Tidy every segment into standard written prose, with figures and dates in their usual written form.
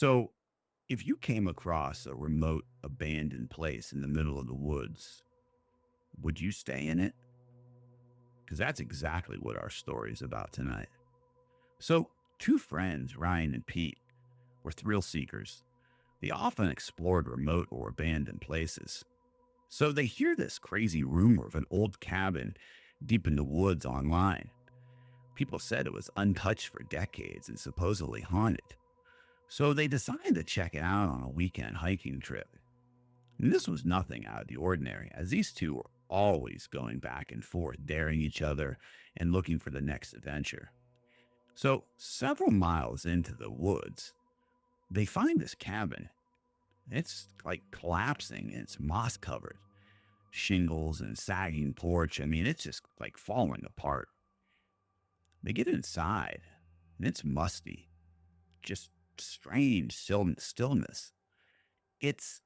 So, if you came across a remote, abandoned place in the middle of the woods, would you stay in it? Because that's exactly what our story is about tonight. So, two friends, Ryan and Pete, were thrill seekers. They often explored remote or abandoned places. So, they hear this crazy rumor of an old cabin deep in the woods online. People said it was untouched for decades and supposedly haunted. So, they decided to check it out on a weekend hiking trip. And this was nothing out of the ordinary, as these two were always going back and forth, daring each other and looking for the next adventure. So, several miles into the woods, they find this cabin. It's like collapsing, it's moss covered, shingles and sagging porch. I mean, it's just like falling apart. They get inside, and it's musty, just strange stillness. It's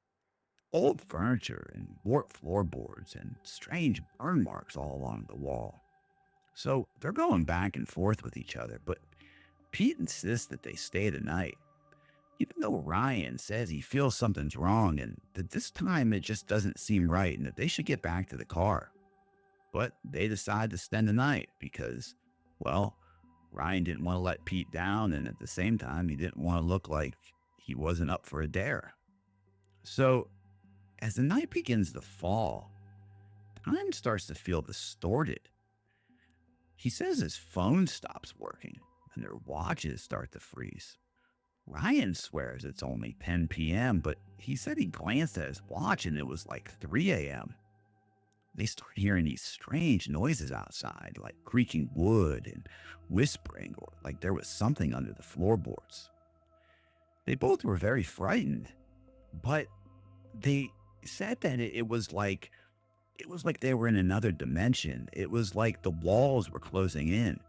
old furniture and warped floorboards and strange burn marks all along the wall. So they're going back and forth with each other, but Pete insists that they stay the night, even though Ryan says he feels something's wrong and that this time it just doesn't seem right and that they should get back to the car. But they decide to spend the night because, well, Ryan didn't want to let Pete down, and at the same time, he didn't want to look like he wasn't up for a dare. So as the night begins to fall, time starts to feel distorted. He says his phone stops working and their watches start to freeze. Ryan swears it's only 10 p.m., but he said he glanced at his watch and it was like 3 a.m. They start hearing these strange noises outside, like creaking wood and whispering, or like there was something under the floorboards. They both were very frightened, but they said that it was like they were in another dimension. It was like the walls were closing in.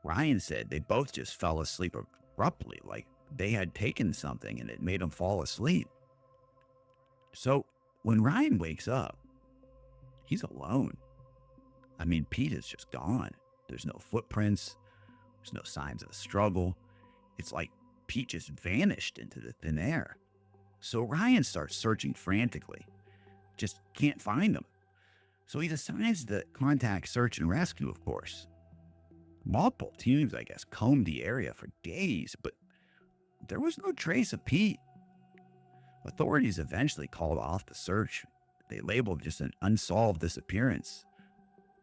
Ryan said they both just fell asleep abruptly, like they had taken something and it made them fall asleep. So when Ryan wakes up, he's alone. I mean, Pete is just gone. There's no footprints. There's no signs of a struggle. It's like Pete just vanished into the thin air. So Ryan starts searching frantically. Just can't find him. So he decides to contact search and rescue, of course. Multiple teams, I guess, combed the area for days, but there was no trace of Pete. Authorities eventually called off the search. They labeled just an unsolved disappearance.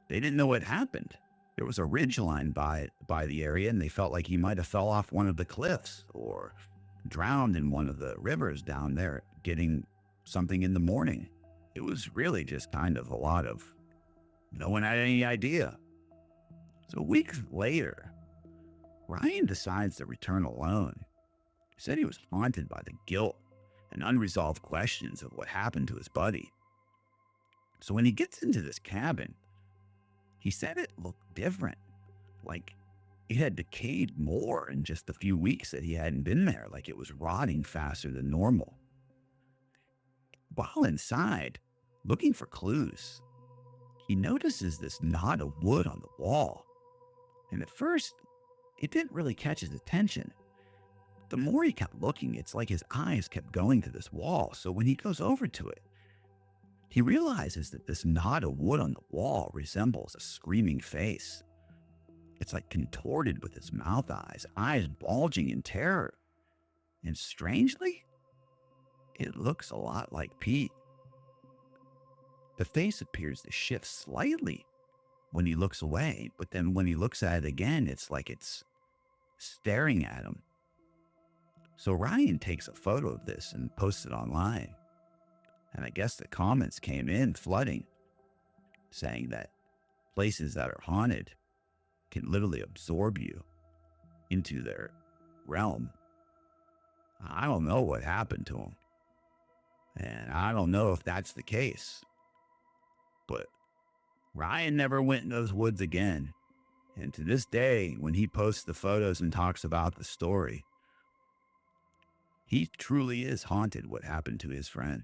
They didn't know what happened. There was a ridge line by the area, and they felt like he might have fell off one of the cliffs or drowned in one of the rivers down there, getting something in the morning. It was really just kind of a lot of no one had any idea. So weeks later, Ryan decides to return alone. He said he was haunted by the guilt and unresolved questions of what happened to his buddy. So when he gets into this cabin, he said it looked different, like it had decayed more in just the few weeks that he hadn't been there, like it was rotting faster than normal. While inside, looking for clues, he notices this knot of wood on the wall. And at first, it didn't really catch his attention. The more he kept looking, it's like his eyes kept going to this wall. So when he goes over to it, he realizes that this knot of wood on the wall resembles a screaming face. It's like contorted with its mouth eyes bulging in terror. And strangely, it looks a lot like Pete. The face appears to shift slightly when he looks away, but then when he looks at it again, it's like it's staring at him. So Ryan takes a photo of this and posts it online. And I guess the comments came in flooding, saying that places that are haunted can literally absorb you into their realm. I don't know what happened to him. And I don't know if that's the case. But Ryan never went in those woods again. And to this day, when he posts the photos and talks about the story, he truly is haunted what happened to his friend.